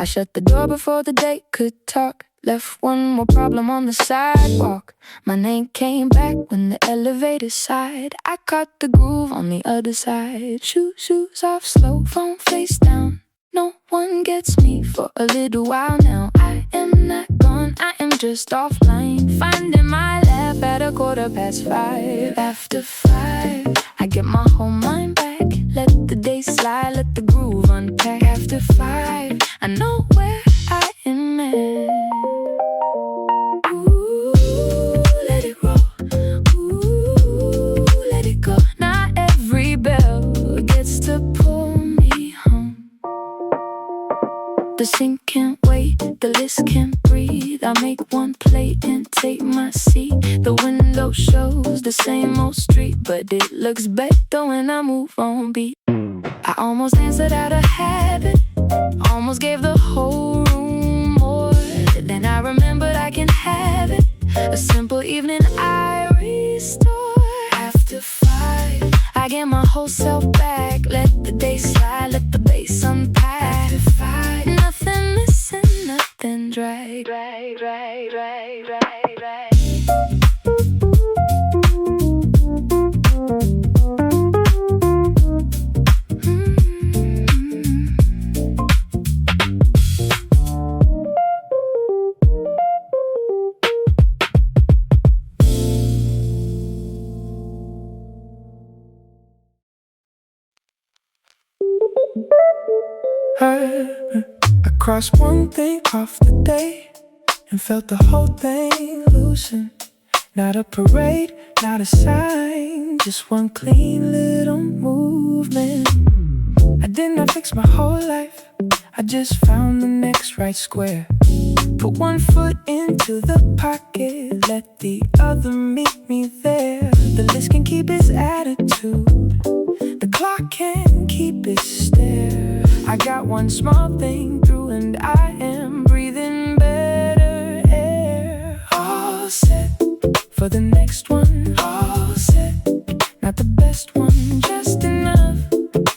I shut the door before the date could talk. Left one more problem on the sidewalk. My name came back when the elevator sighed. I caught the groove on the other side. Shoes off, slow, phone face down. No one gets me for a little while now. I am not gone, I am just offline, finding my laugh at 5:15. After 5, I get my whole mind back. Let the day slide, let the groove unpack. After 5, I know where I am at. Ooh, let it roll. Ooh, let it go. Not every bell gets to pull me home. The sink can't wait, the list can't breathe. I make one plate and take my seat. The window shows the same old street, but it looks better when I move on beat. I almost answered out of habit, almost gave the whole room more. Then I remembered I can have it, a simple evening I restore. After 5, I get my whole self back. Let the day slide, let the bass unpack. After 5, nothing missing, nothing drag. I crossed one thing off the day and felt the whole thing loosen. Not a parade, not a sign, just one clean little movement. I did not fix my whole life, I just found the next right square. Put one foot into the pocket, let the other meet me there. The list can keep its attitude, the clock can keep its stare. I got one small thing through and I am breathing better air. All set for the next one, all set. Not the best one, just enough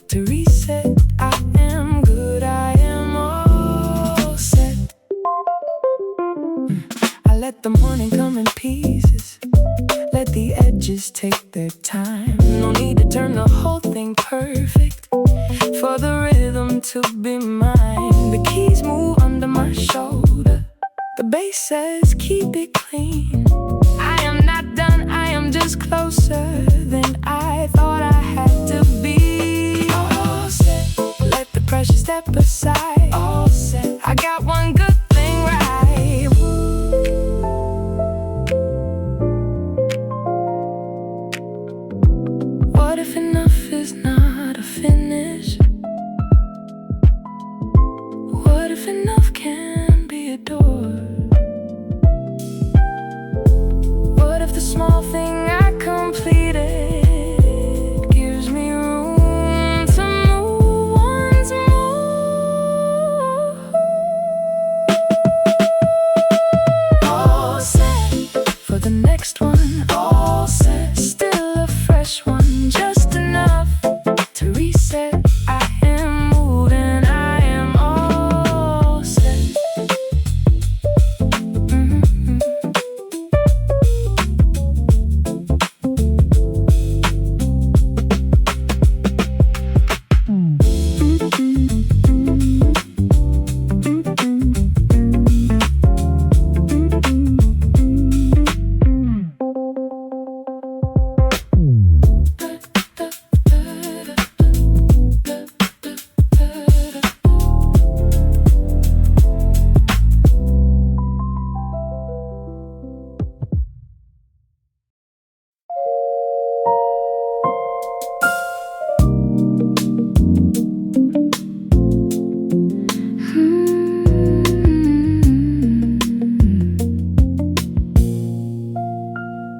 to reset. I am good, I am all set. I let the morning come in pieces, let the edges take their time. No need to turn the whole thing perfect for the rhythm to be mine. The keys move under my shoulder, the bass says keep it clean. I am not done, I am just closer than I thought I had to be. All set, let the pressure step aside. All set, I got one good thing right. What if enough is not a finish? What if enough can be adored? What if the small thing I completed gives me room to move once more? All set for the next one, all set. Still a fresh one, just enough to reset. I am moving, I am all set.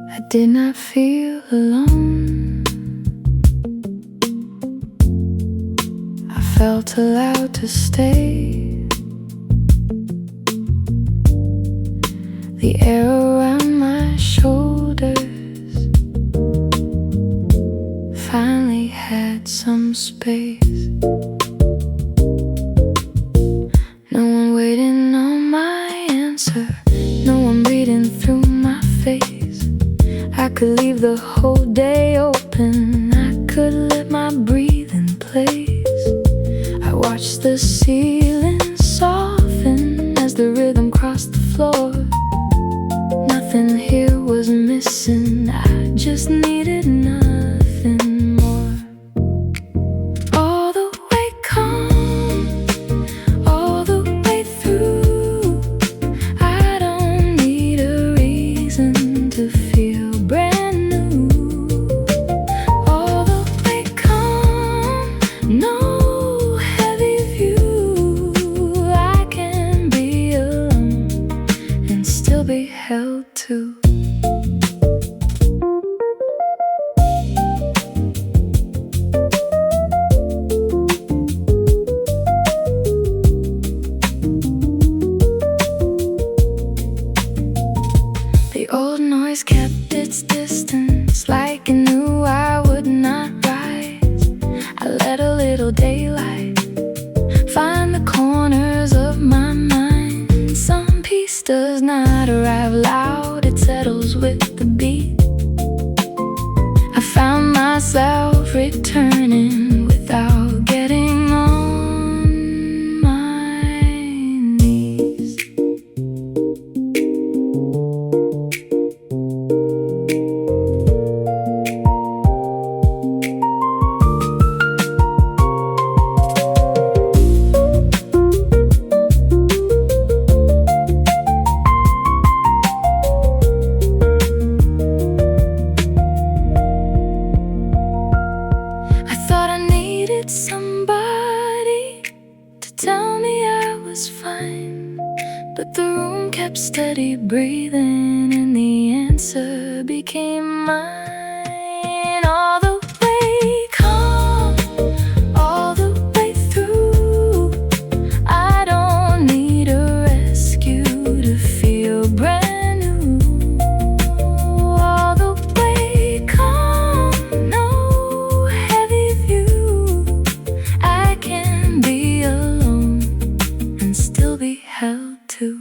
I did not feel alone. I felt allowed to stay. The air around my shoulders finally had some space. No one the whole day open. I could let my breathing place. I watched the ceiling soften as the rhythm crossed the floor. Nothing here was missing, I just needed nothing more. All the way calm, all the way through. I don't need a reason to feel brand new. All the way calm, no heavy view. I can be alone and still be held to. The old noise kept its distance, like it knew I would not rise. I let a little daylight find the corners of my mind. Some peace does not arrive loud, it settles with the beat. I found myself returning without getting on my knees. I thought I needed somebody to tell me I was fine, but the room kept steady breathing and the answer became mine. All the way calm, all the way through. I don't need a rescue to feel brand new. All the way calm, no heavy view. I can be alone and still be held to.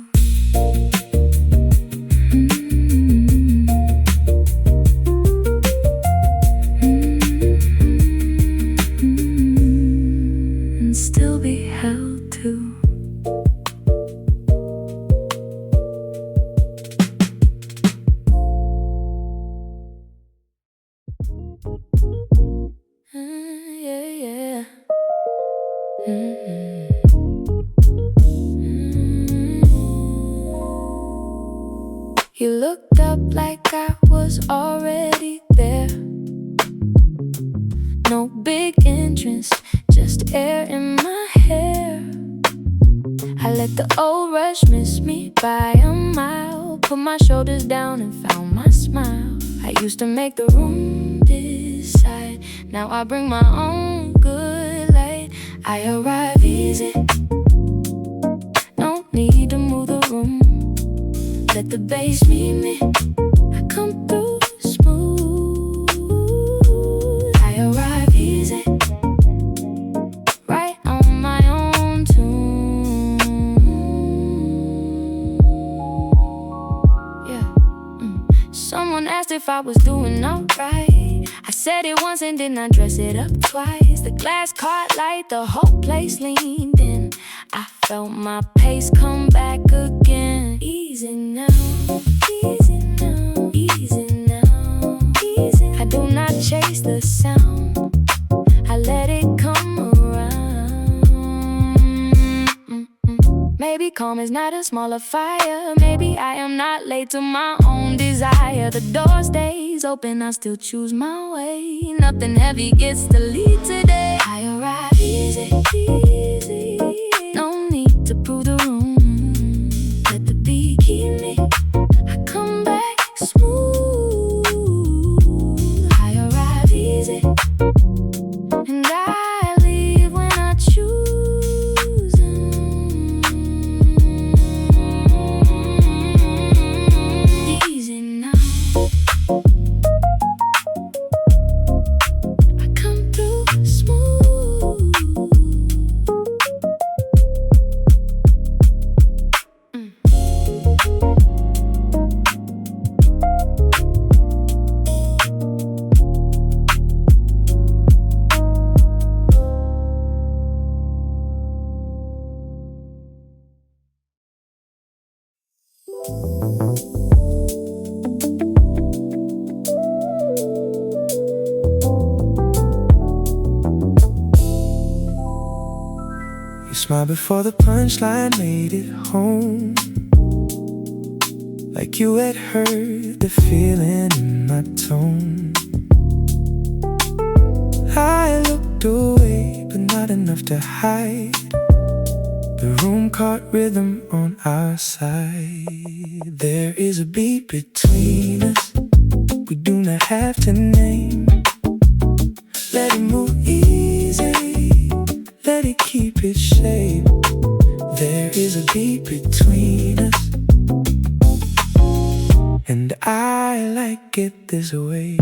And still be held to. Yeah, yeah. You looked up like I was already there. No big entrance, just air in my hair. I let the old rush miss me by a mile. Put my shoulders down and found my smile. I used to make the room decide. Now I bring my own good light. I arrive easy, no need to move the room. Let the bass meet me, I come through smooth. I arrive easy, right on my own tune. Yeah. Someone asked if I was doing alright. I said it once and then I dress it up twice. The glass caught light, the whole place leaned in. I felt my pace come back again. Easy now, easy now, easy now, easy. I do not chase the sound, I let it come around. Maybe calm is not a smaller fire. Maybe I am not late to my own desire. The door stays open, I still choose my way. Nothing heavy gets to lead today. I arrive easy, easy. No need to prove the room. Let the beat keep me, I come back smooth. I arrive easy, and I leave when I choose. Easy now, I come through smooth. You smiled before the punchline made it home, like you had heard the feeling in my tone. I looked away, but not enough to hide. The room caught rhythm on our side. There is a beat between us we do not have to name. Let it move easy, let it keep its shape. There is a beat between us, and I like it this way.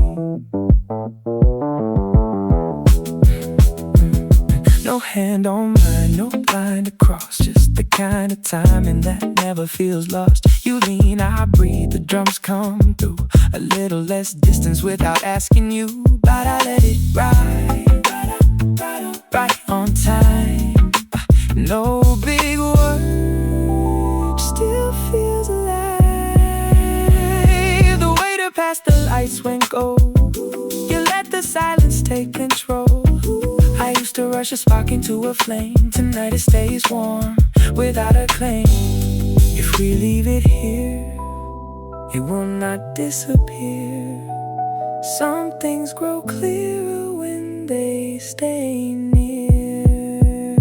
No hand on mine, no line to cross, just the kind of timing that never feels lost. You lean, I breathe, the drums come through. A little less distance without asking you, but I let it ride, right on time. No big work, still feels alive. The waiter past the lights went gold. You let the silence take control. I used to rush a spark into a flame. Tonight it stays warm without a claim. If we leave it here, it will not disappear. Some things grow clearer when they stay near.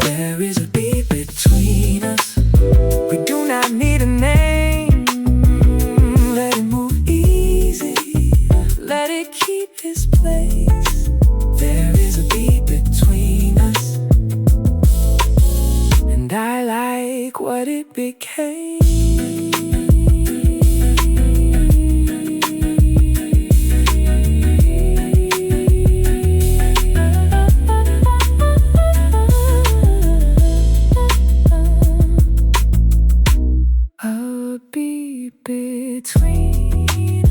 There is a beat between us, we do not need a name. Let it move easy, let it keep its place. There is a beat between us, and I like what it became. A beat between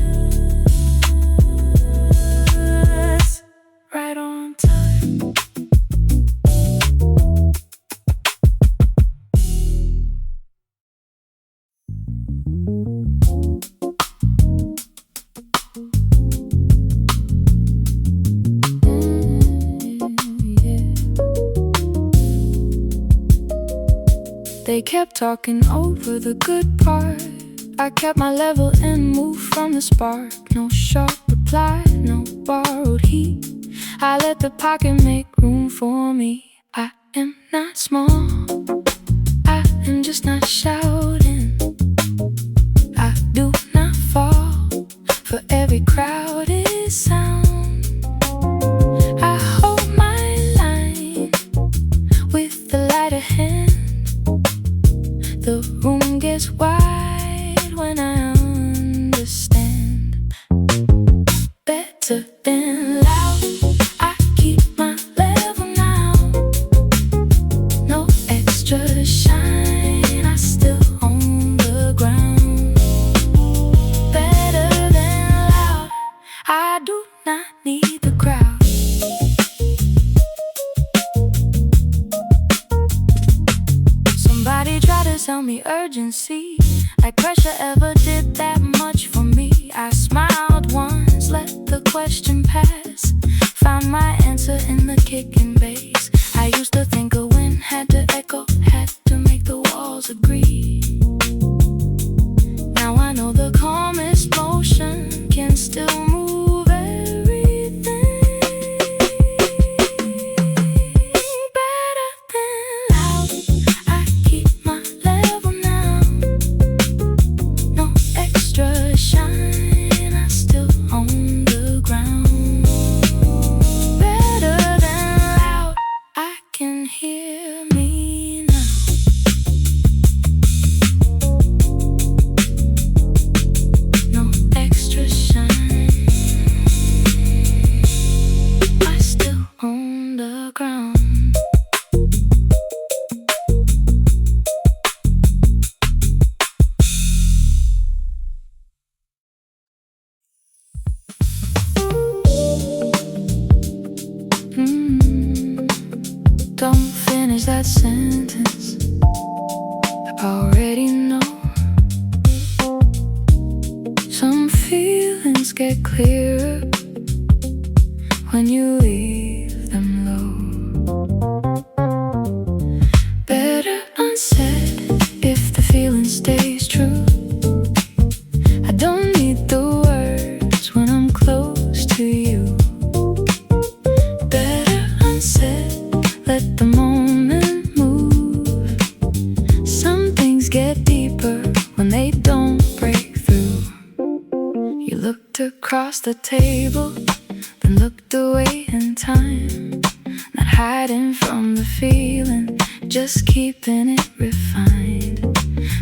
us, right on time. They kept talking over the good part. I kept my level and moved from the spark. No sharp reply, no borrowed heat. I let the pocket make room for me. I am not small, I am just not shouting. I do not fall for every crowded sound. I hold my line with the lighter hand. The room gets wide when I understand. Better than loud, I keep my level now. No extra shine, I still own the ground. Better than loud, I do not need the crowd. Somebody try to tell me urgency, like pressure ever did that much for me. I smiled once, let the question pass, found my answer in the kick and bass. I used to think a win had to echo, had to make the walls agree. Now I know the calmest motion can still move everything. Better than loud, I keep my level now. No extra shine, I still own the ground. Better than loud, I can hear me now. get clearer when you leave them low. Better unsaid if the feeling stays true. I don't need the words when I'm close to you. Better unsaid, let the moment move. Some things get deeper when they don't break through. You looked across the table, then looked away in time, not hiding from the feeling, just keeping it refined.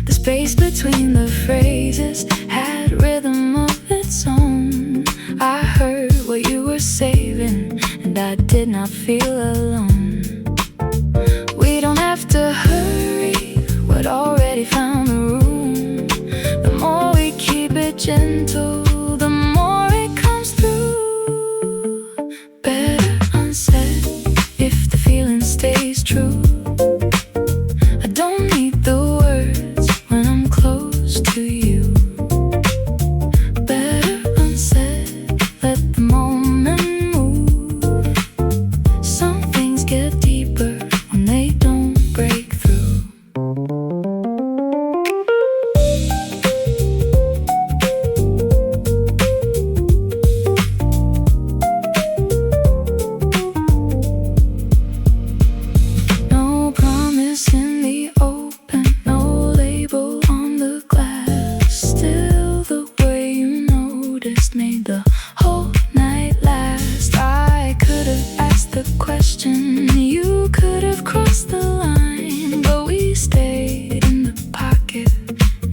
The space between the phrases had rhythm of its own. I heard what you were saving, and I did not feel alone. We don't have to hurry, what already found the room. The more we keep it gentle, the more it comes through. Better unsaid if the feeling stays true. I don't need the words when I'm close to you. Better unsaid, let the moment move. Some things get deeper when they don't break through. No promise in the open, no label on the glass. Still the way you noticed made the whole night last. I could have asked the question, you could have crossed the line, but we stayed in the pocket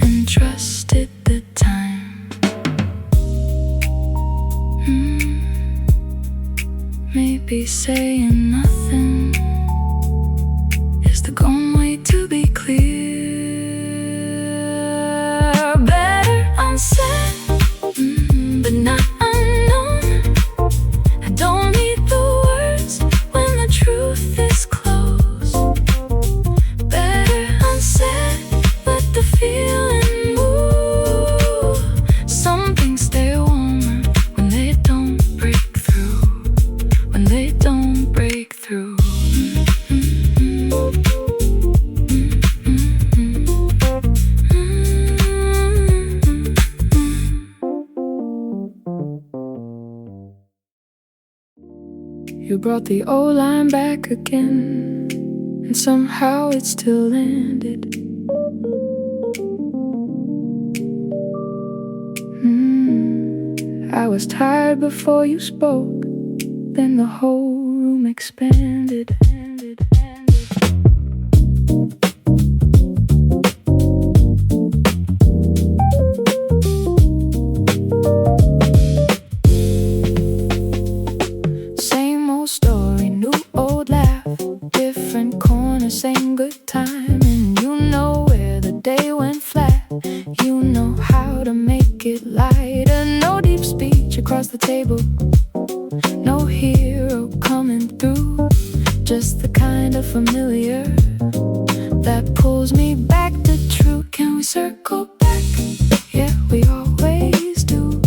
and trusted the time. Maybe saying nothing is the gone way to be clear. Better unsaid, but not unknown. I don't need the words when the truth is close. Better unsaid, let the feeling move. Some things stay warmer when they don't break through. When they don't break through. You brought the old line back again, and somehow it still landed. I was tired before you spoke, then the whole room expanded. Same old story, new old laugh, different corner, same good time. And you know where the day went flat, you know how to make it lighter. No deep speech across the table, no hero coming through, just the kind of familiar that pulls me back to true. Can we circle back? Yeah, we always do.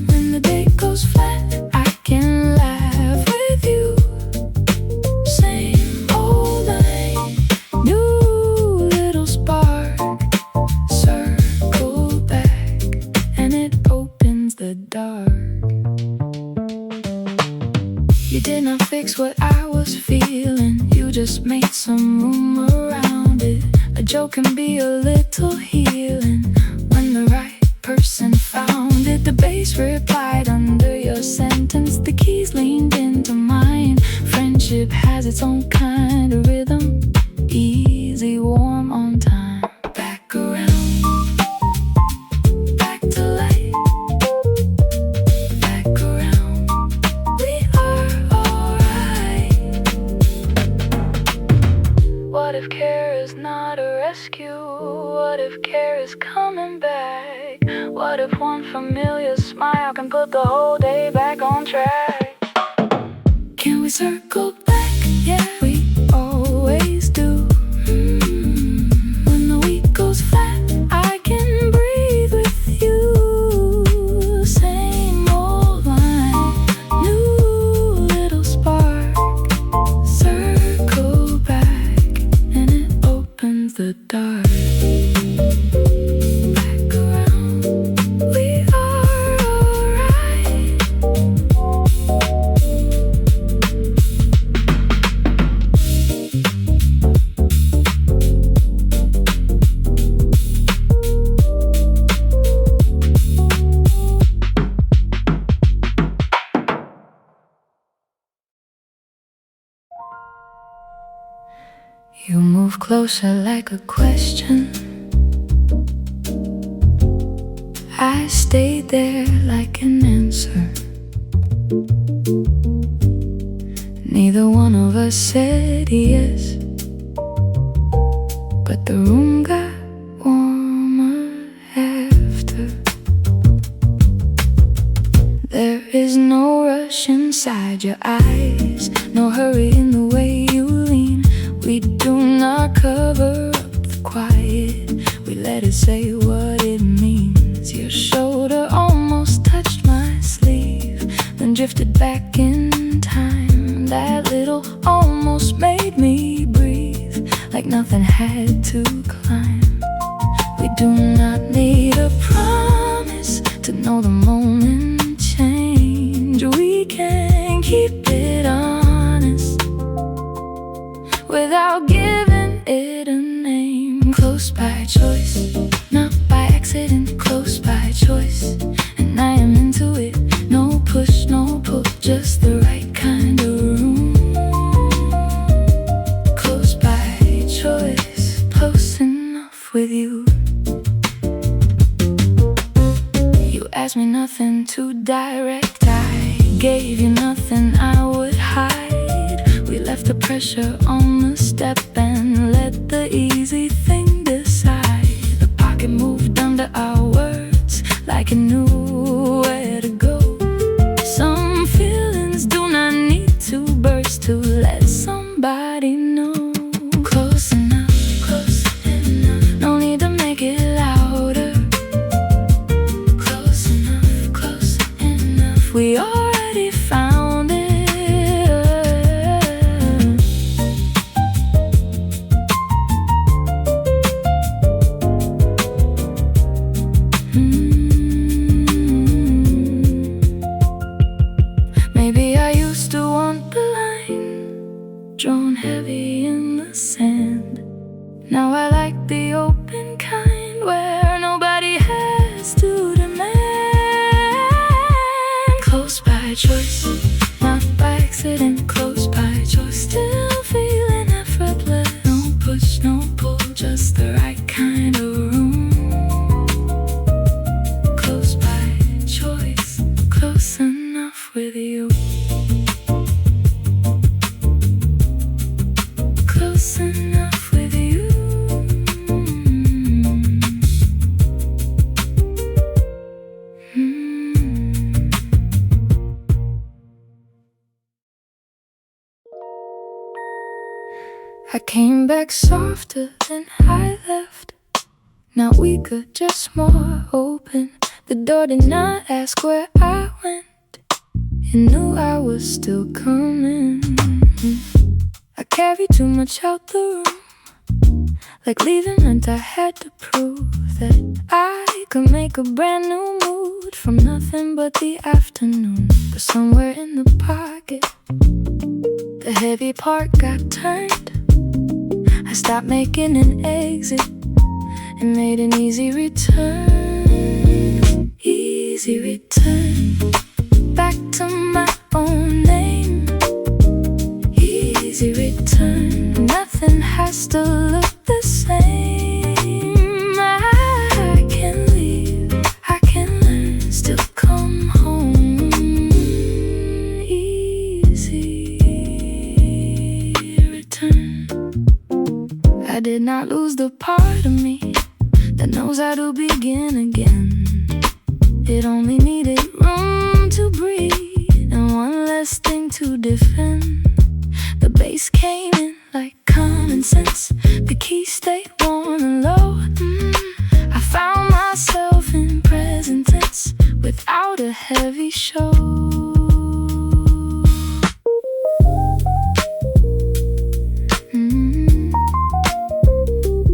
When the day goes flat, I can laugh with you. Same old line, new little spark. Circle back, and it opens the dark. You did not fix what I was feeling, you just made some room around it. A joke can be a little healing when the right person found it. The bass replied under your sentence, the keys leaned into mine. Friendship has its own kind of rhythm, easy, warm, on time. Back around, back to light. Back around, we are alright. What if care is not a rescue? What if care is coming back? What if one familiar smile can put the whole day back on track? Can we circle back? Yeah, we always do. When the week goes flat, I can breathe with you. move closer like a question. I stayed there like an answer. Neither one of us said yes, but the room got warmer after. There is no rush inside your eyes, no hurry in the way you lean. We do not cover up the quiet, we let it say what it means. Your shoulder almost touched my sleeve, then drifted back in time. That little almost made me breathe, like nothing had to climb. We do not need a promise to know the moment change. We can keep it honest without giving it a name. Close by choice, not by accident. Close by choice, and I am into it. No push, no pull, just the right kind of room. Close by choice, close enough with you. You asked me nothing too direct, I gave you nothing I would hide. We left the pressure on the step and let the easy thing decide. The pocket moved under our words like it knew where to go. Some feelings do not need to burst to let somebody know. Close enough, no need to make it louder. Close enough, we already found it. Maybe I used to want the line drawn heavy in the sand. Now I like the open kind where nobody has to demand. Close by choice, not by accident. Close by choice, still feeling effortless. No push, no pull, just the right kind of room. Close by choice, close enough with you. Close enough with you. I came back softer than I left. Now we could just more open. The door did not ask where I went. It knew I was still coming. I carried too much out the room, like leaving meant I had to prove that I could make a brand new mood from nothing but the afternoon. But somewhere in the pocket, the heavy part got turned. I stopped making an exit and made an easy return. Easy return back to my own name. Easy return, nothing has to look the same. I can leave, I can learn, still come home. Easy return. I did not lose the part of me that knows how to begin again. It only needed room to breathe and one less thing to defend. The bass came in like common sense. The key stayed warm and low. I found myself in present tense without a heavy show.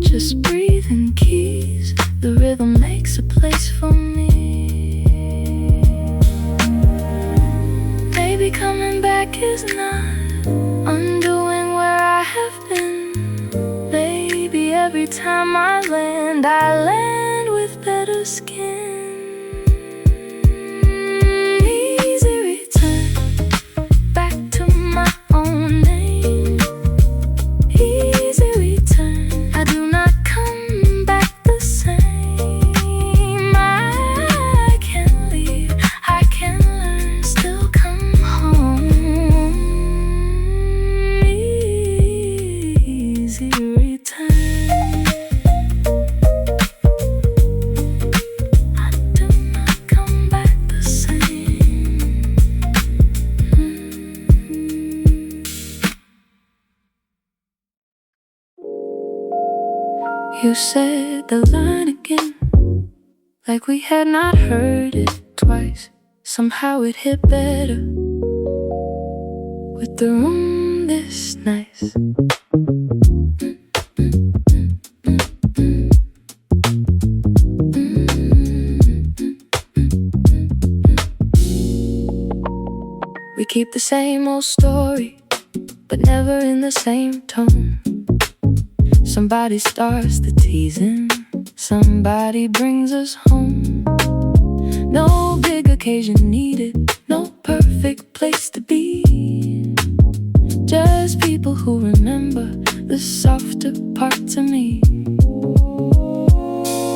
Just breathing keys, the rhythm makes a place for me. Maybe coming back is not undoing where I have been. Maybe every time I land with better skin. Easy return back to my own name. Easy return. You said the line again, like we had not heard it twice. Somehow it hit better with the room this nice. We keep the same old story, but never in the same tone. Somebody starts the teasing, somebody brings us home. No big occasion needed, no perfect place to be. Just people who remember the softer parts of me.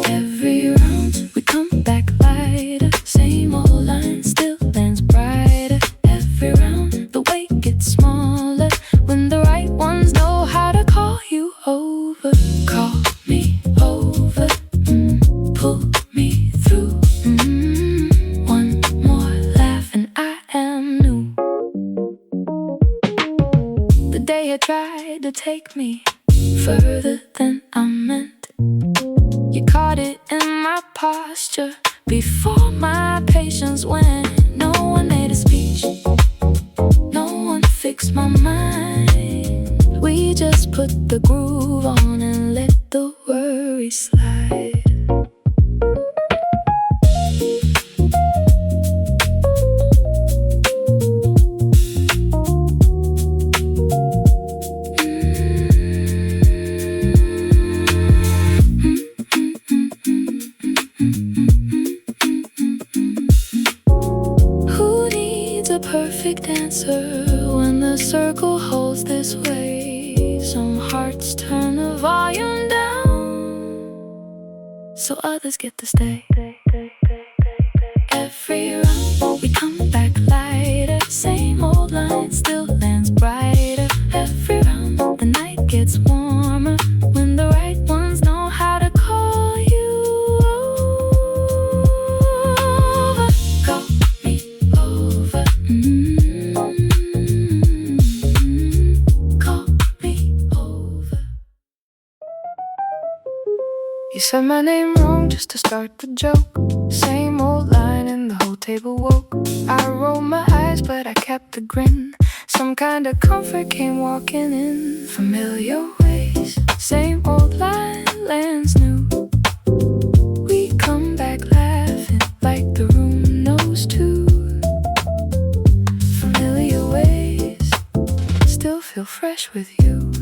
Every round we come back lighter, same old line still lands brighter. Every round the weight gets smaller when the right ones know how to call you over. Call me over, pull me through. One more laugh and I am new. The day I tried to take me further than I meant, you caught it in my posture before my patience went. No one made a speech, no one fixed my mind. We just put the groove on and let the worry slide. Who needs a perfect answer when the circle holds this way? Some hearts turn the volume down so others get to stay. Every round we come back lighter, same old line still lands brighter. Every round the night gets warmer when the right ones know how to call you over. Call me over. Call me over. You said my name wrong just to start the joke. Same old line and the whole table woke. I rolled my eyes but I kept the grin. Some kind of comfort came walking in. Familiar ways, same old line lands new. We come back laughing like the room knows too. Familiar ways still feel fresh with you.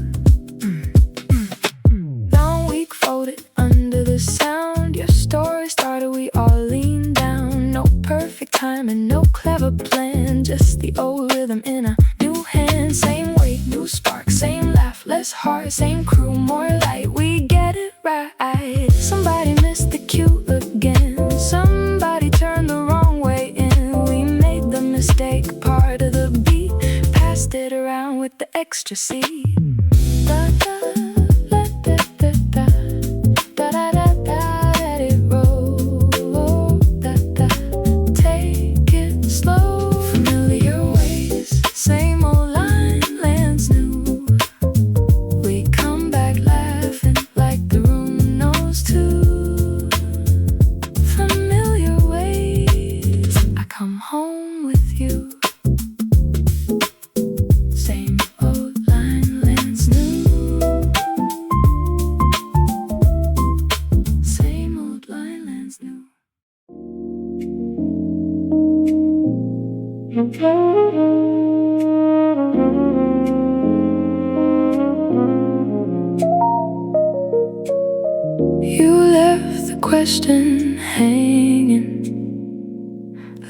Long week folded under the sound. Your story started, we all leaned down. No perfect time and no clever plan, just the old rhythm in a new hand. Same weight, new spark, same laugh, less hard. Same crew, more light, we get it right. Somebody missed the cue again, somebody turned the wrong way in. We made the mistake part of the beat, passed it around with the extra C. Da, da, la, da, da, da. Da, da, da, da, let it roll. Da, da. Take it slow. Familiar ways, same old line lands new. We come back laughing like the room knows too. Familiar ways, I come home with you. Same old line lands new. Same old line lands new. You left the question hanging,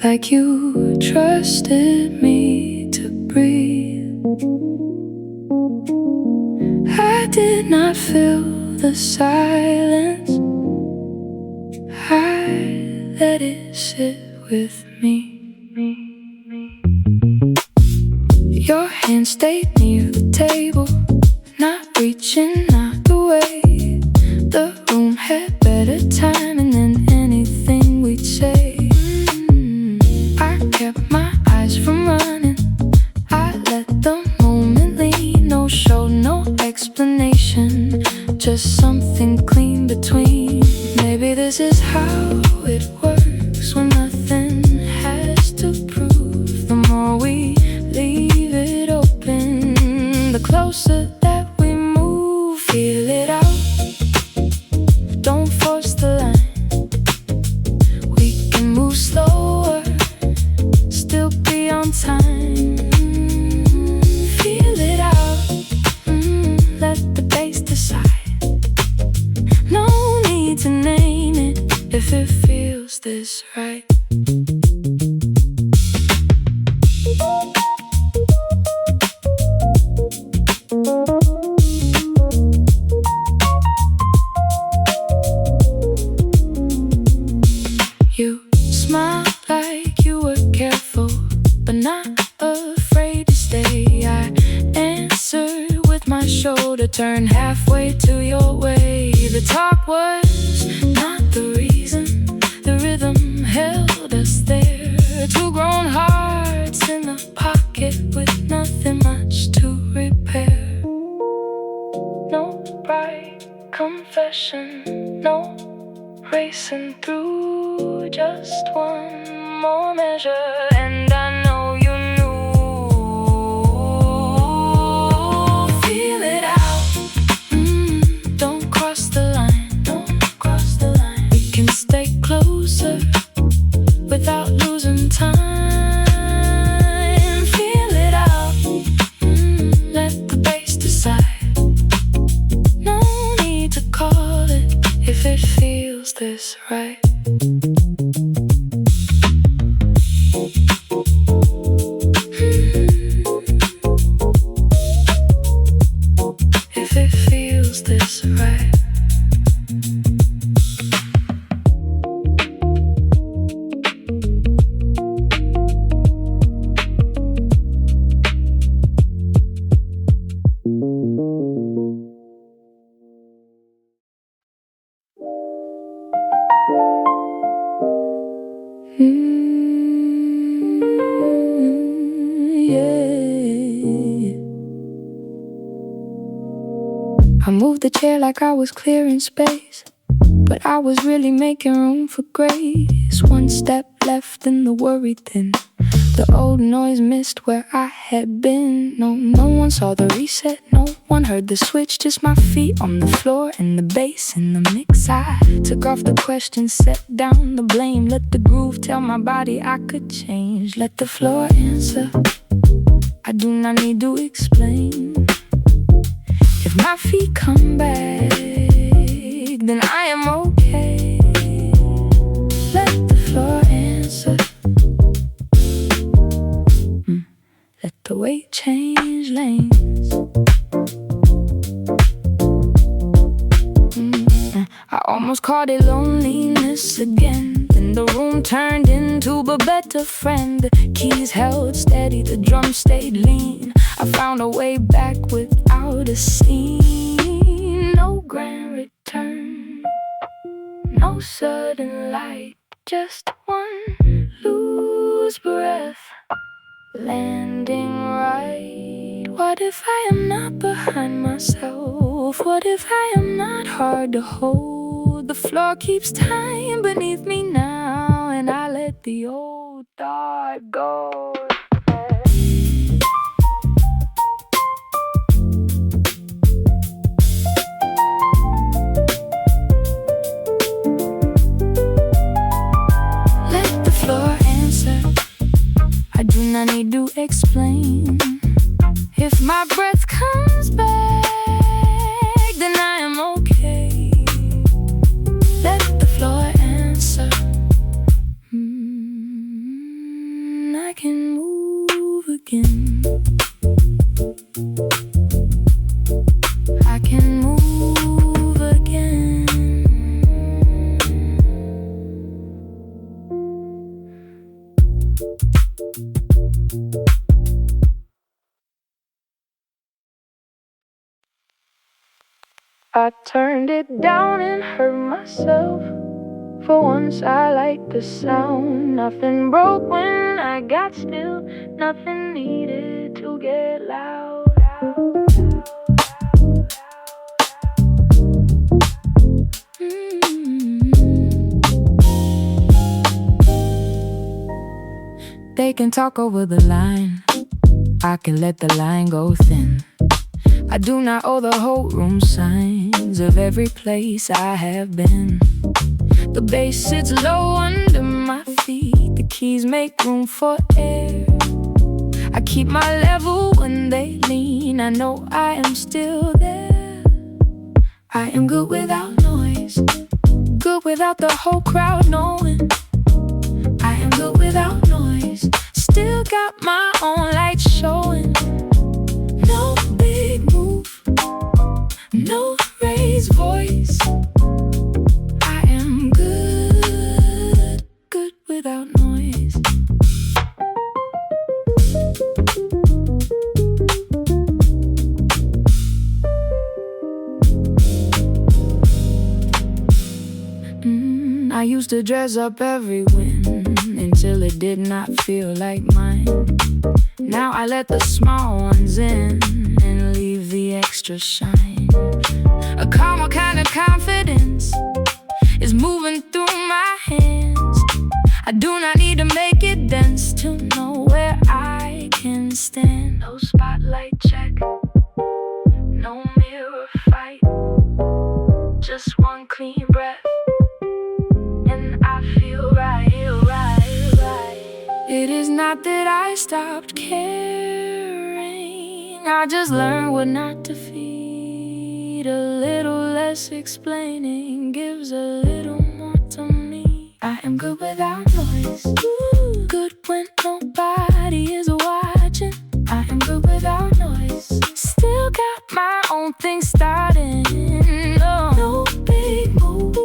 like you trusted me to breathe. I did not fill the silence, I let it sit with me. Your hand stayed near the table, not reaching out away. The room had better timing than anything we'd say. I kept my eyes from running, I let the moment lead. No show, no explanation, just something clean Maybe this is how it works when nothing has to prove. The more we leave it open, the closer that we move. Feel it out, don't force the line. We can move slower, still be on time. Feel it out, let the bass decide. No need to name it if it feels this right. You smile like you were careful, but not afraid to stay. I answered with my shoulder turned halfway to your way. The talk was not the reason, the rhythm held us there. Two grown hearts in the pocket with nothing much to repair. No bright confession, no racing through, just one more measure. And I know you knew. Feel it out, don't cross the line, don't cross the line. We can stay closer without losing time. Feel it out, let the bass decide. No need to call it if it feels this right. If it feels this right. Yeah. I moved the chair like I was clearing space, but I was really making room for grace. One step left and the worry thin. The old noise missed where I had been. No one saw the reset, no one heard the switch. Just my feet on the floor and the bass in the mix. I took off the questions, set down the blame. Let the groove tell my body I could change. Let the floor answer, I do not need to explain. If my feet come back, then I am okay. Let the floor answer, let the weight change lanes. I almost caught it loneliness again. Then the room turned into a better friend. The keys held steady, the drums stayed lean. I found a way back without a scene. No grand return, no sudden light, just one loose breath, landing right. What if I am not behind myself? What if I am not hard to hold? The floor keeps time beneath me now, and I let the old thought go. Let the floor answer, I do not need to explain. If my breath comes back, then I am okay. Let the floor answer, I can move again. I can move again. I turned it down and hurt myself. For once I like the sound. Nothing broke when I got still. Nothing needed to get loud. They can talk over the line, I can let the line go thin. I do not owe the whole room signs of every place I have been. The bass sits low under my feet, the keys make room for air. I keep my level when they lean, I know I am still there. I am good without noise, good without the whole crowd knowing. I am good without noise, still got my own light showing. No big move, no raised voice. I am good, good without noise. I used to dress up every win until it did not feel like mine. Now I let the small ones in and leave the extra shine. A calmer kind of confidence is moving through my hands. I do not need to make it dense to know where I can stand. No spotlight check, no mirror fight, just one clean breath and I feel right, right. It is not that I stopped caring, I just learned what not to feed. A little less explaining gives a little more to me. I am good without noise, good when nobody is watching. I am good without noise, still got my own thing starting. No big move,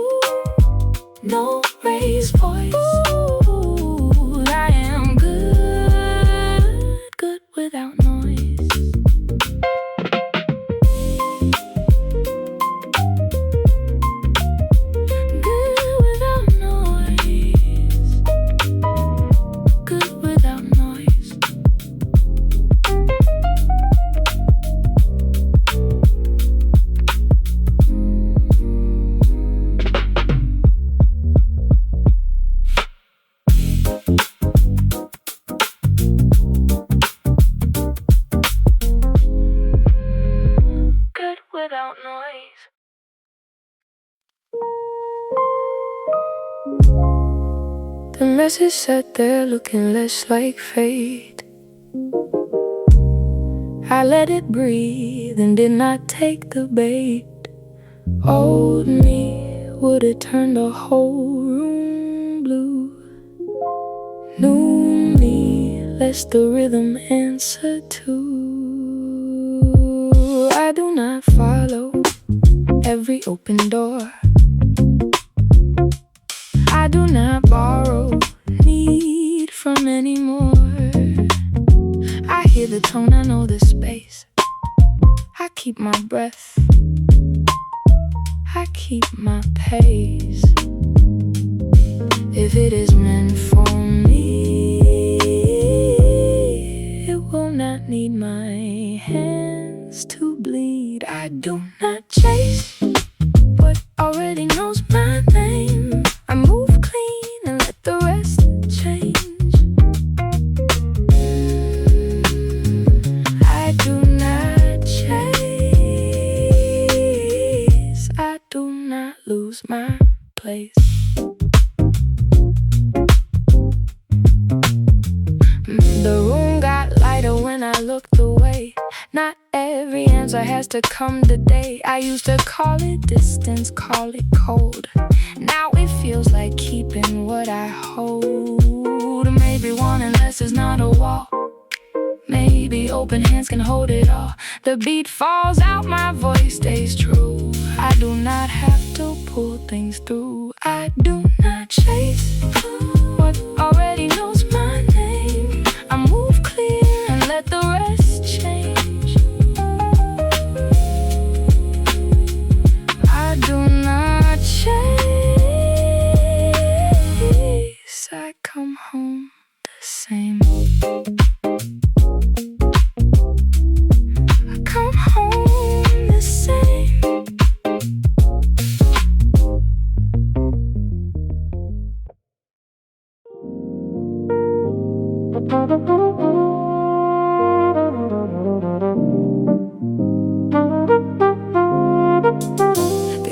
no raised voice. I am good, good without noise. Good without noise, good without noise. Good without noise. The message sat there looking less like fate. I let it breathe and did not take the bait. Old me would've turned the whole room blue. New me lets the rhythm answer to. I do not follow every open door, I do not borrow, need from anymore. I hear the tone, I know the space, I keep my breath, I keep my pace. If it is meant for me, it will not need my hands to bleed. I do not chase what already knows my name. I move clean and let the rest change. I do not chase, I do not lose my place. The room got lighter when I looked away. Not every answer has to come today. I used to call it distance, call it cold. Now it feels like keeping what I hold. Maybe wanting less is not a wall. Maybe open hands can hold it all. The beat falls out, my voice stays true. I do not have to pull things through. I do not chase what already knows my name. I move clear and let the rest change. I do not chase, I come home the same. I come home the same. They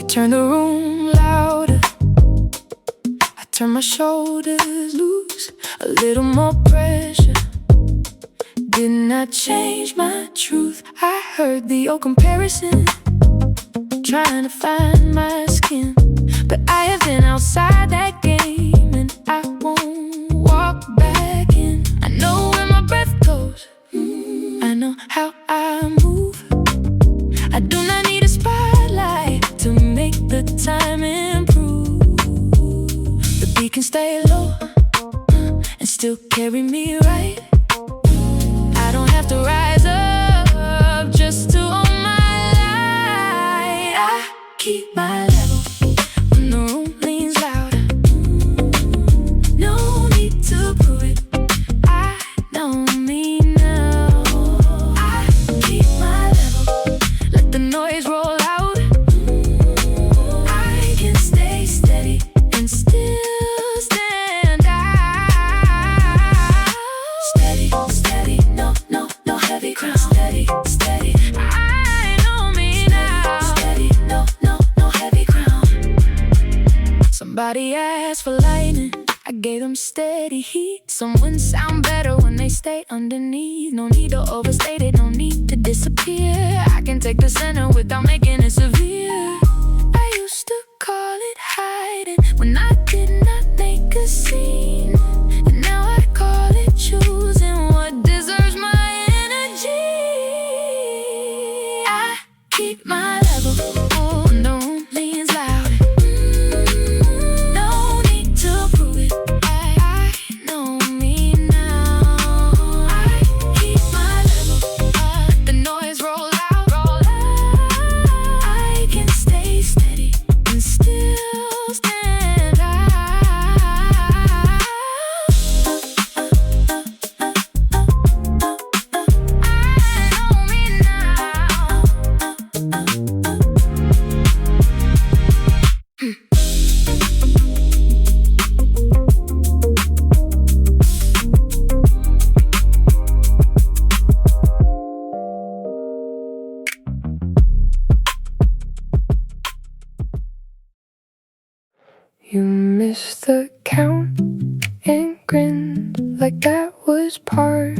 turn the room louder. I turn my shoulders loose. A little more pressure. Didn't I change my truth? I heard the old comparison, trying to find my skin. But I have been outside that game, and I won't walk back in. I know where my breath goes, I know how I move. I do not need a spotlight to make the time improve. The beat can stay low and still carry me right. I don't have to rise up just to own my light. I keep my level when the room leans louder. No need to prove it, I know me now. I keep my level, let the noise roll out. I can stay steady and still stand out. Steady, steady, no heavy crown. Steady, steady, I know me now. Steady, no heavy crown. Somebody asked for lightning, I gave them steady heat. Some winds sound better when they stay underneath. No need to overstate it, no need to disappear. I can take the center without making it severe. I used to call it hiding when I did not make a scene, and now I call it choosing what deserves my energy. I keep my level when the room leans loud. No need to prove it, I know me now. I keep my level, let the noise roll out. I can stay steady and still stand out. I know me now. You missed the count and grinned like that was part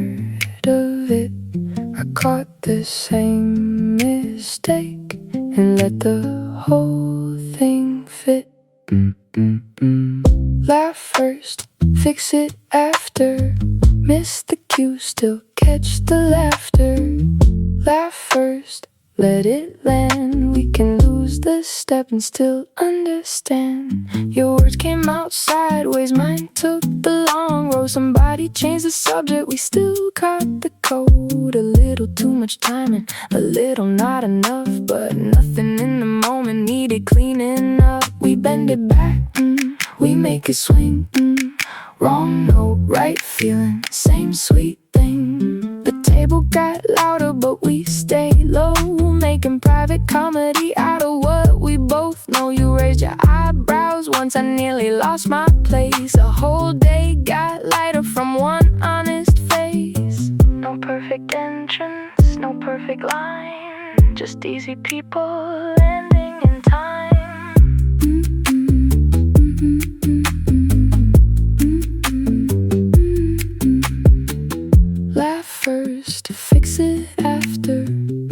of it. I caught the same mistake and let the whole thing fit. Laugh first, fix it after. Miss the cue, still catch the laughter. Laugh first, let it land. We can lose the step and still understand. Your words came out sideways, mine took the long road. Somebody changed the subject, we still caught the code. A little too much timing, a little not enough, but nothing in the moment needed cleaning up. We bend it back, we make it swing. Wrong note, right feeling, same sweet thing. The table got louder, but we stayed low, making private comedy out of what we both know. You raised your eyebrows once, I nearly lost my place. A whole day got lighter from one honest face. No perfect entrance, no perfect line, just easy people ending in time. Laugh first, fix it after.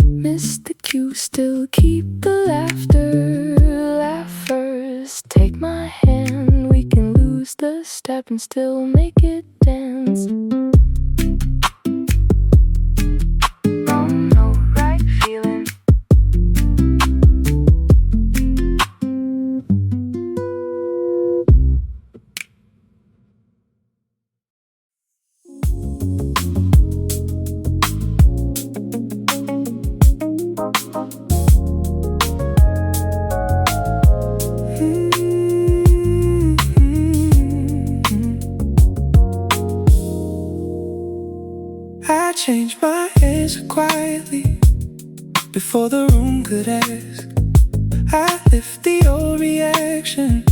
Miss the cue, still keep the laughter. Laugh first, take my hand. We can lose the step and still make it dance. Wrong note, right feeling. I changed my answer quietly before the room could ask. I left the old reaction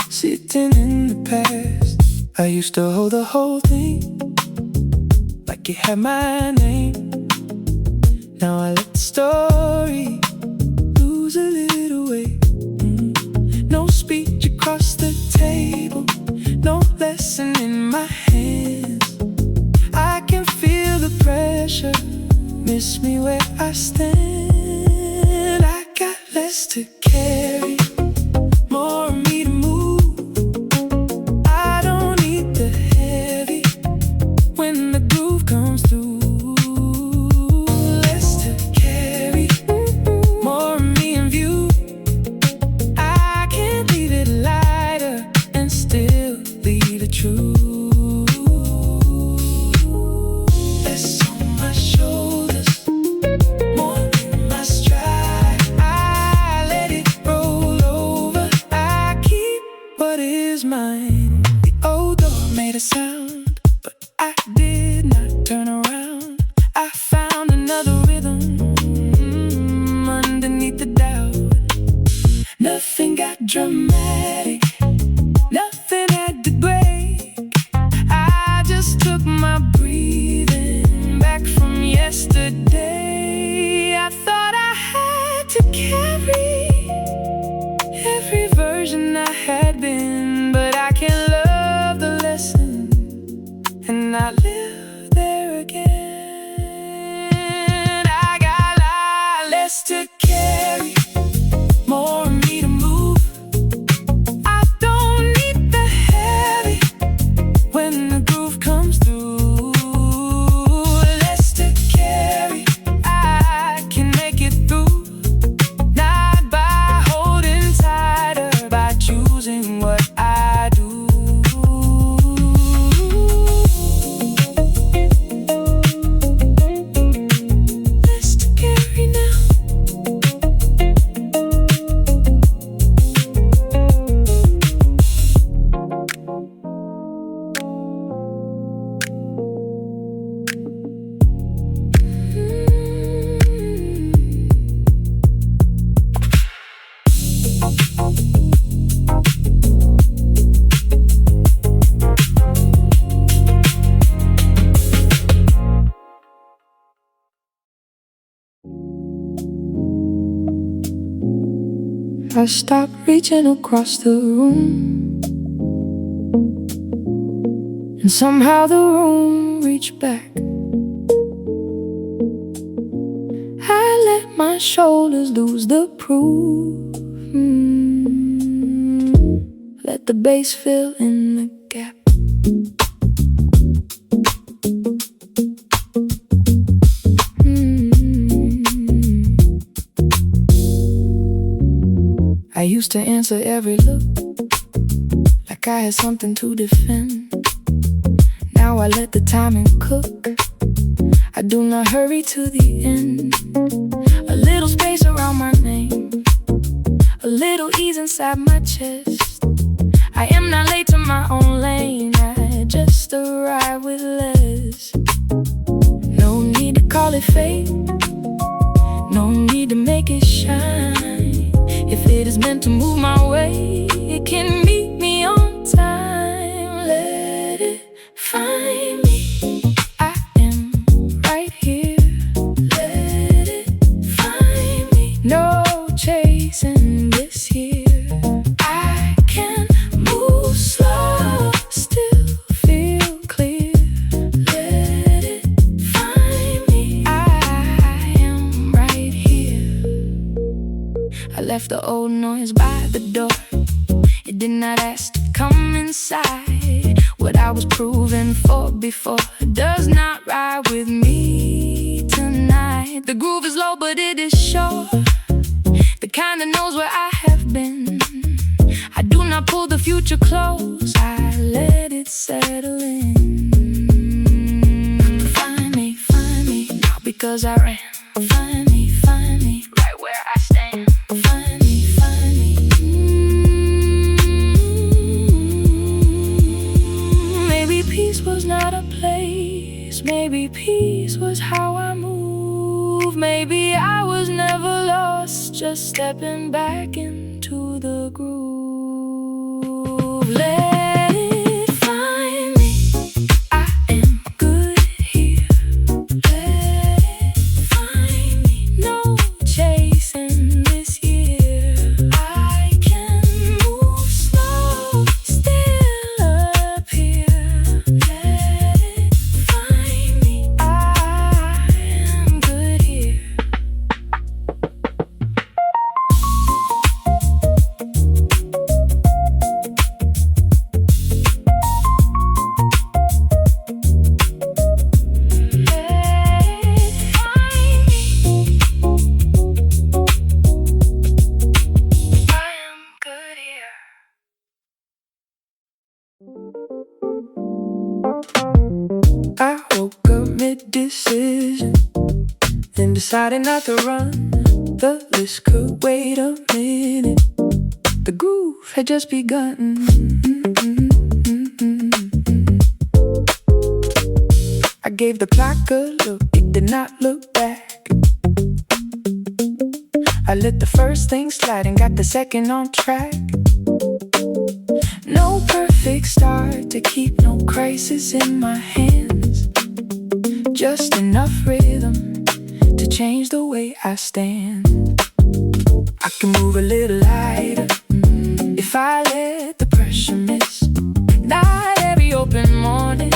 sitting in the past. I used to hold the whole thing, it had my name. Now I let the story lose a little weight. No speech across the table, no lesson in my hands. I can feel the pressure, miss me where I stand. I got less to carry, more of me to move. I don't need the heavy when the groove comes through. Less to carry, more of me in view. I can't leave it lighter and still leave it true. Less on my shoulders, more in my stride. I let it roll over. I keep what is mine. The old door made a sound, but I did not turn around. I found another rhythm underneath the doubt. Nothing got dramatic, nothing had to break. I just took my breathing back from yesterday. I thought I had to carry every version I had been, but I can love the lesson and not live there again. I got a lot less to carry, more of me to move. I don't need the heavy when the groove comes through. Less to carry, I can make it through. Not by holding tighter, by choosing what I do. Less to carry now. I stopped reaching across the room, and somehow the room reached back. I let my shoulders lose the proof. Let the bass fill in the gap. I used to answer every look like I had something to defend. Now I let the timing cook. I do not hurry to the end. A little space around my name, a little ease inside my chest. I am not late to my own lane, I just arrive with less. No need to call it fate, no need to make it shine. If it is meant to move my way, it can meet me on time. Let it find me, I am right here. Let it find me, no chasing this here. I can move slow, still feel clear. Let it find me, I am right here. I left the old noise by the door. It did not ask to come inside. What I was proving for before does not ride with me tonight. The groove is low, but it is sure, the kind that knows where I have been. I do not pull the future close, I let it settle in. Find me, not because I ran. Find me, right where I stand. Find me. Maybe peace was not a place, maybe peace was how I move. Maybe I was never lost, just stepping back into the groove. Let it find me, I am good here. I woke up mid-decision, then decided not to run. The list could wait a minute. The groove had just begun. I gave the clock a look, it did not look back. I let the first thing slide and got the second on track. No perfect start to keep no crisis in my hands. Just enough rhythm to change the way I stand. I can move a little lighter if I let the pressure miss. Not every open morning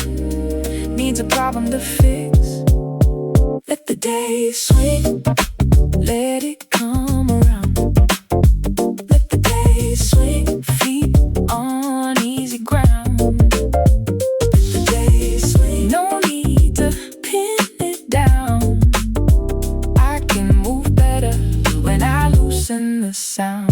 needs a problem to fix. Let the day swing, let it come around. Let the day swing, feet on easy ground. Let the day swing, no need to pin it down. I can move better when I loosen the sound.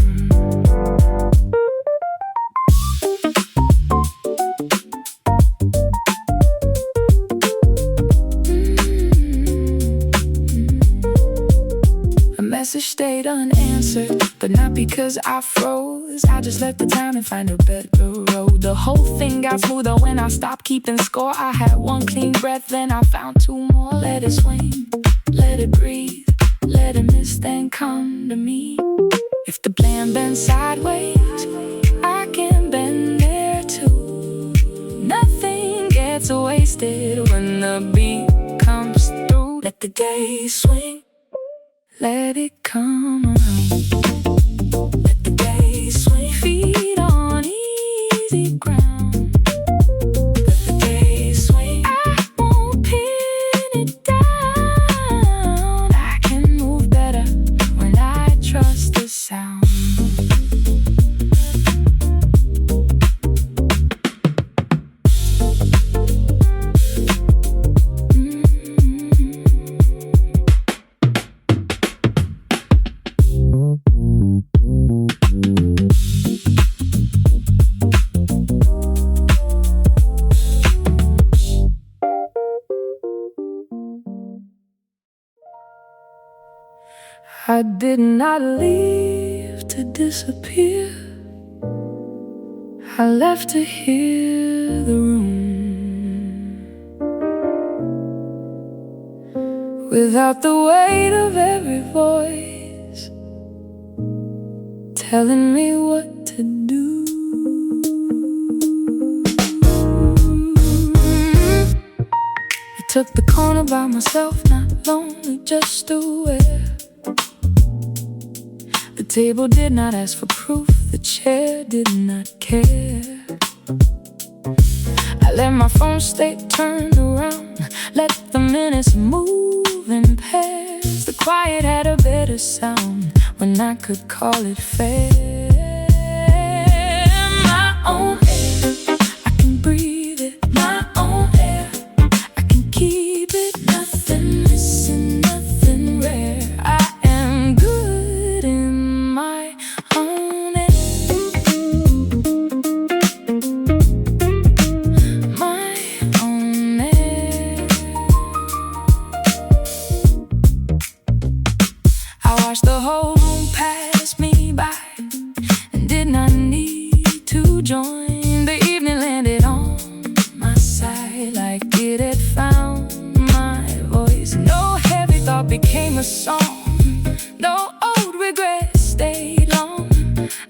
Message stayed unanswered, but not because I froze. I just left the time and find a better road. The whole thing got smoother when I stopped keeping score. I had one clean breath, then I found two more. Let it swing, let it breathe, let it miss, then come to me. If the plan bends sideways, I can bend there too. Nothing gets wasted when the beat comes through. Let the day swing, let it come around. Let the day swing, feet on easy ground. Let the day swing, I won't pin it down. I can move better when I trust the sound. I did not leave to disappear. I left to hear the room without the weight of every voice telling me what to do. I took the corner by myself, not lonely, just aware. The table did not ask for proof, the chair did not care. I let my phone stay turned around, let the minutes move in pairs. The quiet had a better sound when I could call it fair. My own air, I can breathe it. My own air, I can keep it. Nothing missing, nothing rare. I am good in my own air. My own air. I watched the whole room pass me by and did not need to join. The evening landed on my side like it had found my voice. No heavy thought became a song, no old regret stayed long.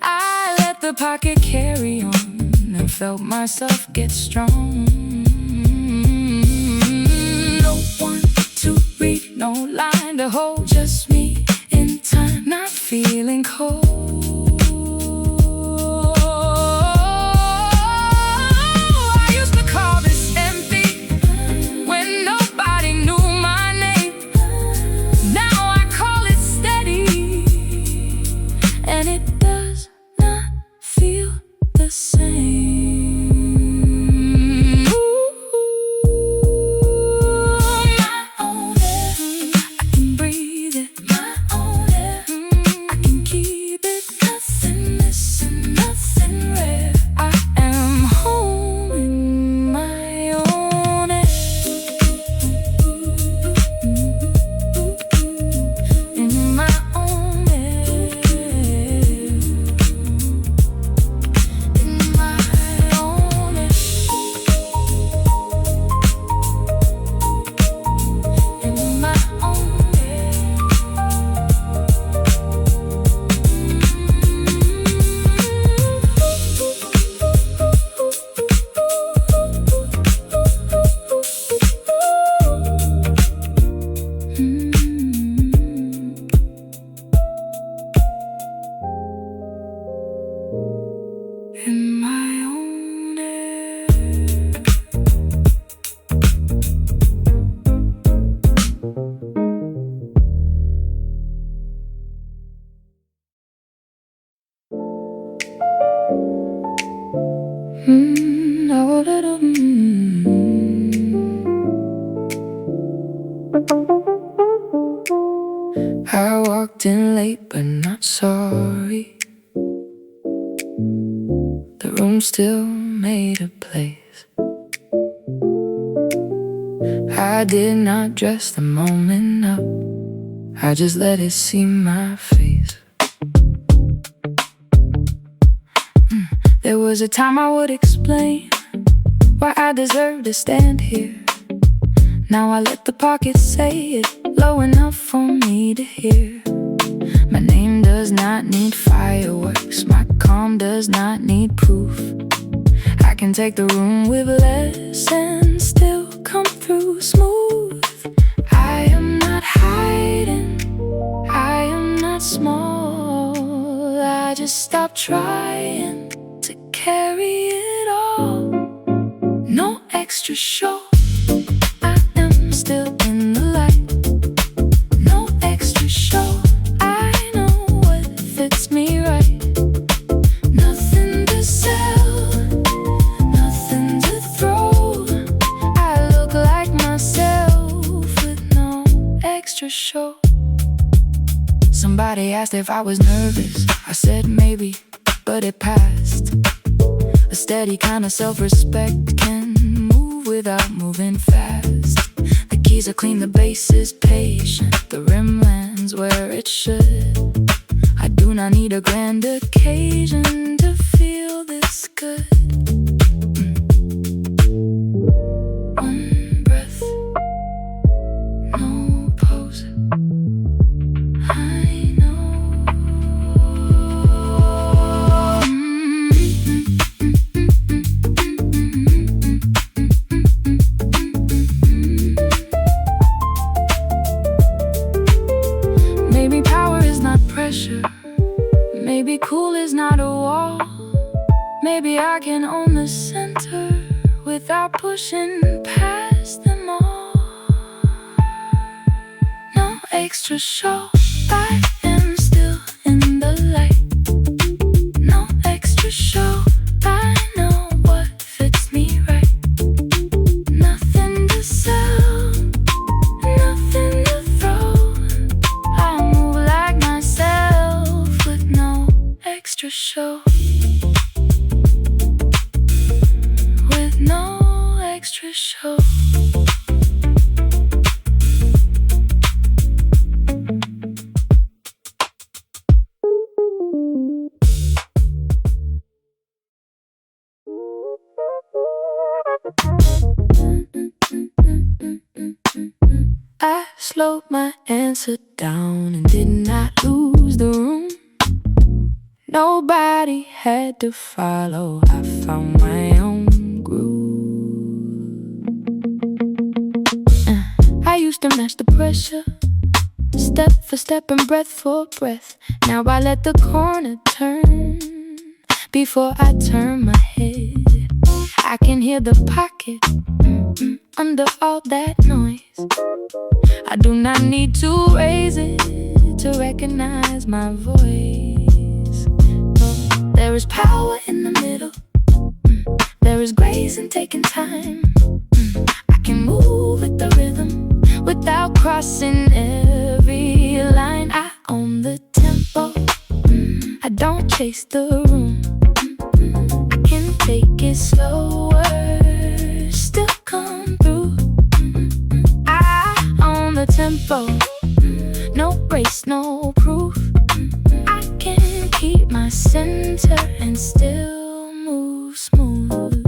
I let the pocket carry on and felt myself get strong. No one to read, no line to hold, just me in time, not feeling cold. I used to call this empty when nobody knew my name. Now I call it steady, and it does not feel the same. My own air, I can breathe it. My own air, I can keep it. Oh, little, I walked in late but not sorry. The room still made a place. I did not dress the moment up, I just let it see my face. There was a time I would explain why I deserve to stand here. Now I let the pocket say it low enough for me to hear. My name does not need fireworks, my calm does not need proof. I can take the room with less and still come through smooth. I am not hiding, I am not small. I just stopped trying to carry it all. No extra show, I am still in the light. No extra show, I know what fits me right. Nothing to sell, nothing to throw. I look like myself with no extra show. Somebody asked if I was nervous, I said maybe, but it passed. A steady kind of self-respect can move without moving fast. The keys are clean, the bass is patient, the rim lands where it should. I do not need a grand occasion to feel this good. One breath, no pose. I know. Maybe power is not pressure, maybe cool is not a wall. Maybe I can own the center without pushing past them all. No extra show, I am still in the light. No extra show, I know what fits me right. Nothing to sell, nothing to throw. I move like myself with no extra show. With no extra show. I slowed my answer down and did not lose the room. Nobody had to follow, I found my own groove. I used to match the pressure, step for step and breath for breath. Now I let the corner turn before I turn my head. I can hear the pocket under all that noise. I do not need to raise it to recognize my voice. There is power in the middle, there is grace in taking time. I can move with the rhythm without crossing every line. I own the tempo, I don't chase the room. I can take it slower, still come through. I own the tempo, no race, no proof. I can keep my center and still move smooth.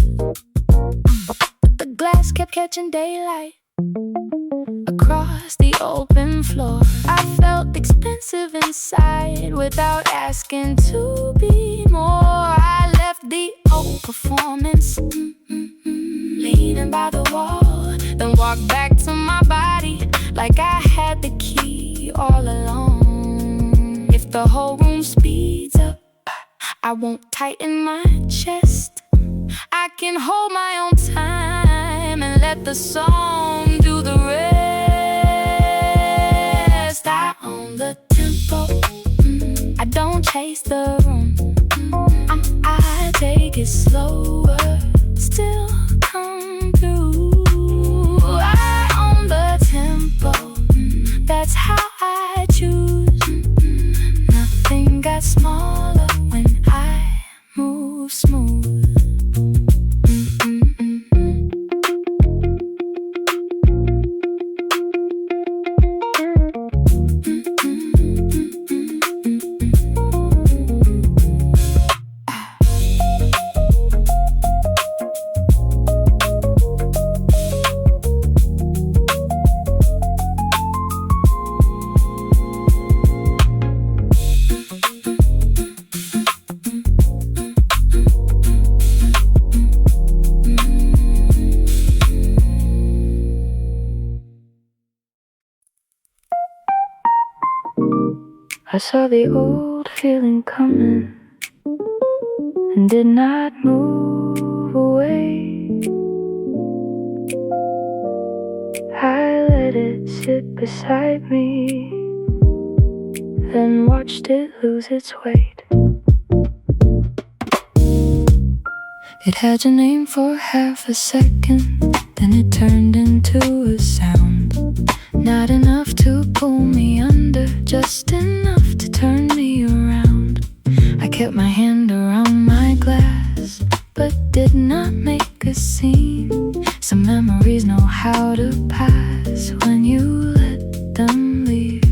But the glass kept catching daylight across the open floor. I felt expensive inside without asking to be more. I left the old performance leaning by the wall, then walked back to my body like I had the key all along. If the whole room speeds up, I won't tighten my chest. I can hold my own time and let the song do the rest. I own the tempo, I don't chase the room. I take it slower, I saw the old feeling coming and did not move away. I let it sit beside me, then watched it lose its weight. It had your name for half a second, then it turned into a sound. Not enough to pull me under, just enough to turn me around. I kept my hand around my glass, but did not make a scene. Some memories know how to pass when you let them leave.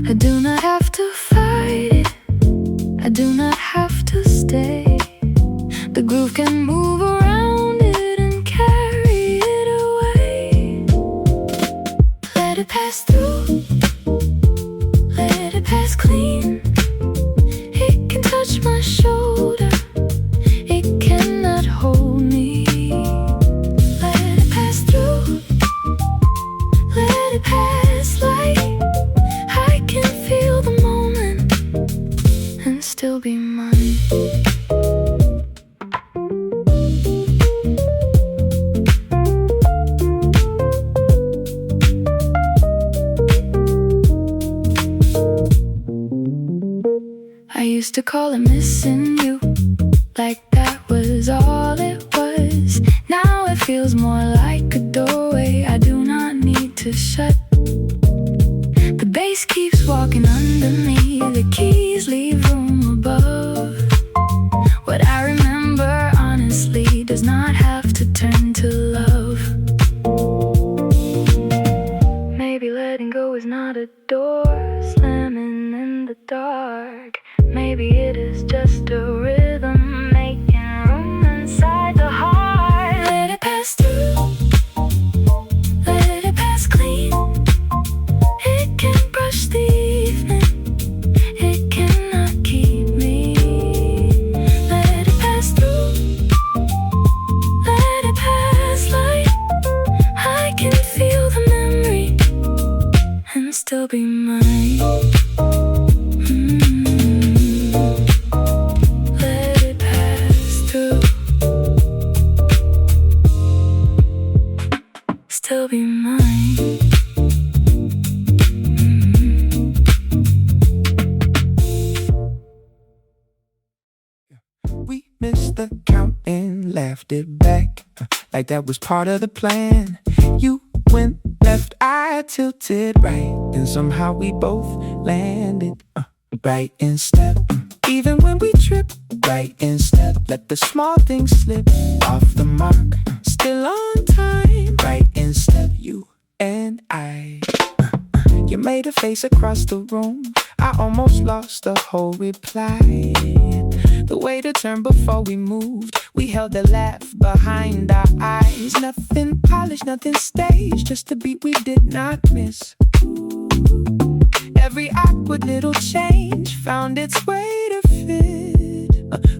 I do not have to fight it, I do not have to stay. The groove can move around it and carry it away. Let it pass through, let it pass clean. It can touch my shoulder, it cannot hold me. Let it pass through, let it pass light. I can feel the moment and still be mine. I used to call it missing you, like that was all it was. Now it feels more like a doorway I do not need to shut. The bass keeps walking under me, the keys leave room above. What I remember honestly does not have to turn to love. Maybe letting go is not a door slamming in the dark. Maybe it is just a rhythm making room inside the heart. Let it pass through, let it pass clean. It can brush the evening, it cannot keep me. Let it pass through, let it pass light. I can feel the memory and still be mine. Let it pass through, still be mine. We missed the count and laughed it back, like that was part of the plan. You went left, I tilted right, and somehow we both landed right in step. Even when we trip, right in step. Let the small things slip off the mark. Still on time, right in step. You and I. You made a face across the room. I almost lost the whole reply. The way to turn before we moved. We held a laugh behind our eyes. Nothing polished, nothing staged. Just a beat we did not miss. Every awkward little change found its way to fit.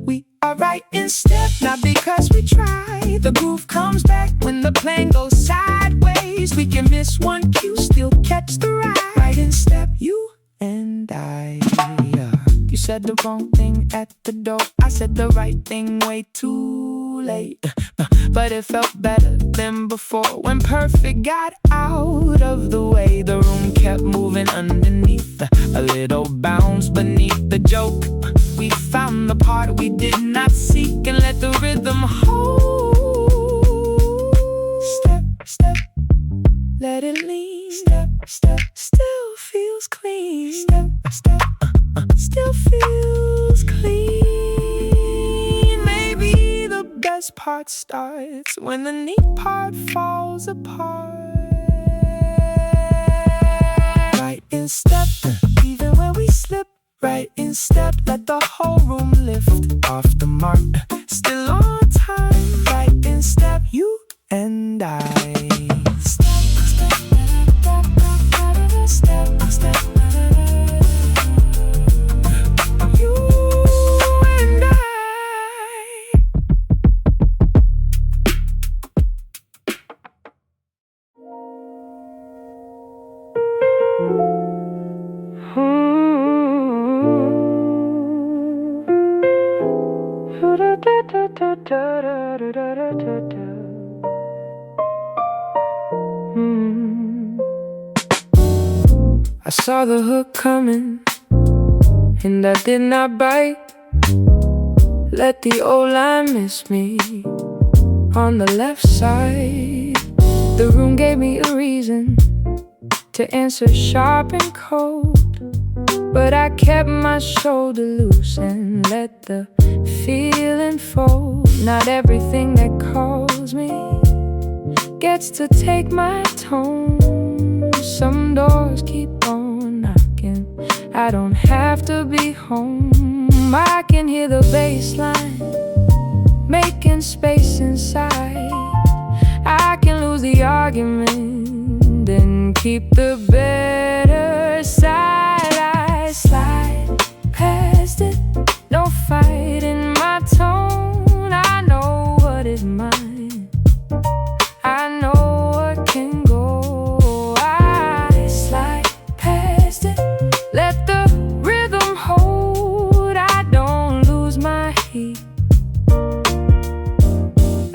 We are right in step, not because we try. The groove comes back when the plane goes sideways. We can miss one cue, still catch the ride. Right in step, you and I. You said the wrong thing at the door. I said the right thing way too late. But it felt better than before. When perfect got out of the way, the room kept moving underneath. A little bounce beneath the joke. We found the part we did not seek and let the rhythm hold. Step, step, let it lean. Step, step, still feels clean. Step, step, still feels clean. Maybe the best part starts when the neat part falls apart. Right in step, even when we slip. Right in step, let the whole room lift off the mark. Still on time, right in step, you and I. Step, step, step, step, you and I. I saw the hook coming, and I did not bite. Let the old line miss me on the left side. The room gave me a reason to answer sharp and cold, but I kept my shoulder loose and let the feeling fold. Not everything that calls me gets to take my tone. Some doors keep on knocking, I don't have to be home. I can hear the bass line making space inside. I can lose the argument and keep the better side. I slide past it, no fight in my tone. I know what is mine, I know what can go. I slide past it, let the rhythm hold. I don't lose my heat,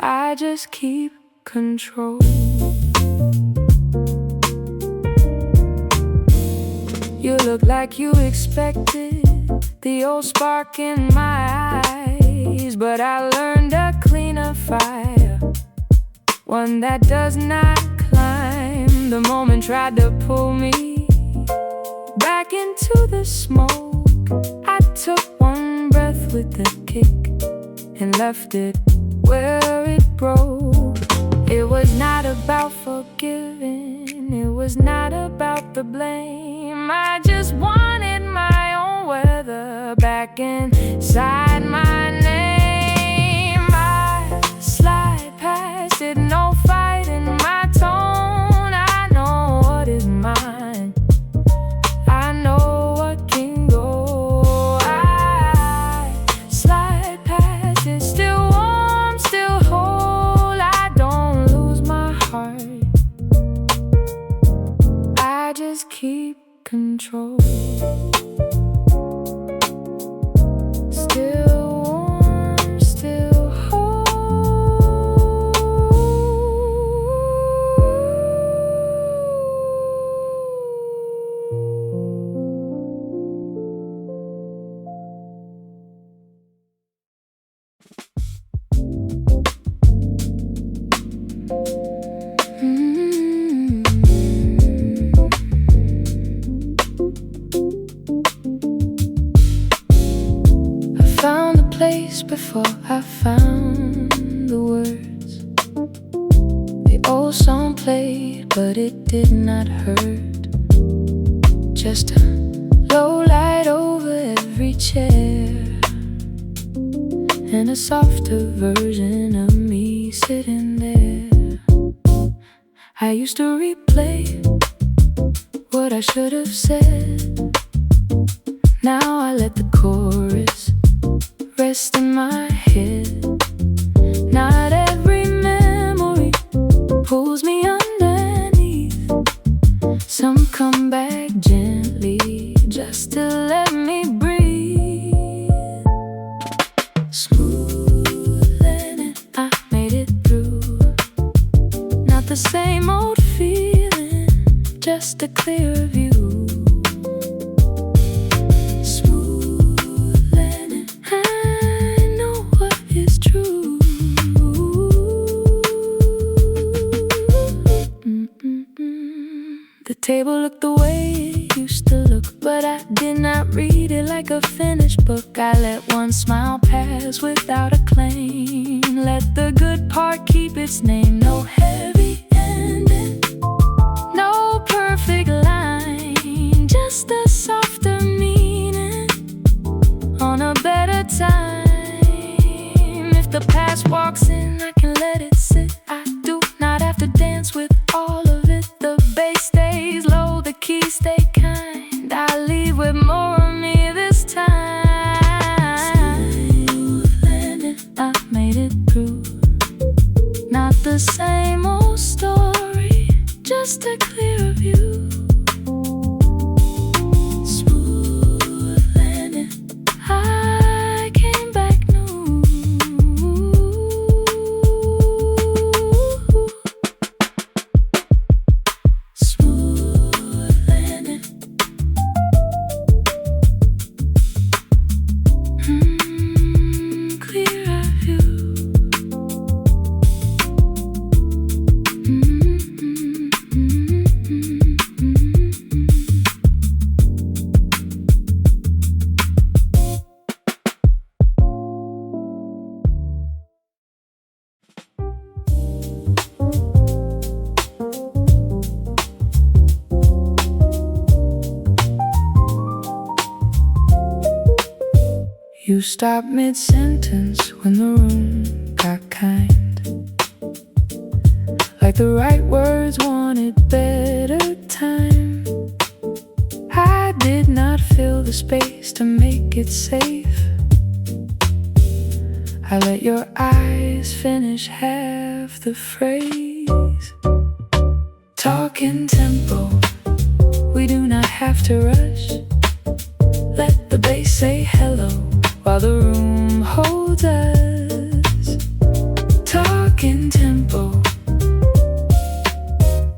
I just keep control. You look like you expected the old spark in my eyes, but I learned a cleaner fire, one that does not climb. The moment tried to pull me back into the smoke. I took one breath with the kick and left it where it broke. It was not about forgiving, it was not about the blame. I just wanted my own weather back inside my name. I slide past it, no fight in my tone. I know what is mine, I know what can go. I slide past it, still warm, still whole. I don't lose my heart, I just keep control. Still warm, still whole. Found the place before I found the words. The old song played, but it did not hurt. Just a low light over every chair, and a softer version of me sitting there. I used to replay what I should have said. Now I let the chorus rest in my head. Not every memory pulls me underneath. Some come back gently just to let me breathe. Smooth and I made it through. Not the same old feeling, just a clearer view. The table looked the way it used to look, but I did not read it like a finished book. I let one smile pass without a claim. Let the good part keep its name. No heavy ending, no perfect line, just a softer meaning on a better time. If the past walks in, I can let it sit. I do not have to dance with all of it. The bass stays low, the keys stay kind. I leave with more of me this time. Smooth landing, I made it through. Not the same old story, just a clearer view. Smooth landing, I came back new. stopped mid-sentence when the room got kind. Like the right words wanted better time. I did not fill the space to make it safe. I let your eyes finish half the phrase. Talk in tempo, we do not have to rush. Let the bass say hello while the room holds us. Talk in tempo,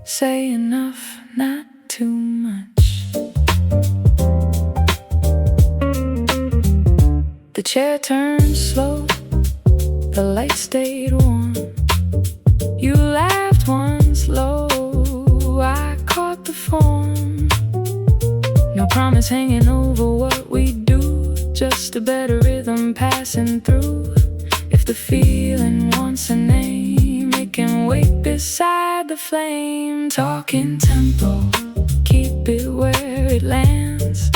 say enough, not too much. The chair turned slow, the light stayed warm. You laughed once low, I caught the form. No promise hanging over what we do, just a better rhythm passing through. If the feeling wants a name, it can wait beside the flame. Talk in tempo, keep it where it lands.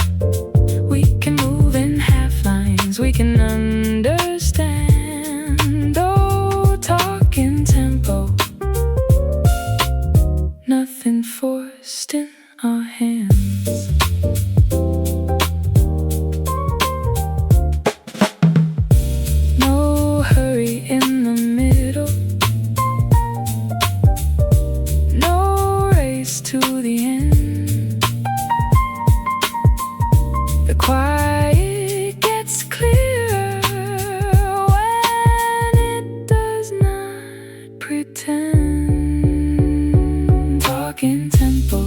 We can move in half lines, we can understand. Oh, talk in tempo, nothing forced in our hands. No hurry in the middle, no race to the end. The quiet gets clearer when it does not pretend. Talk in tempo,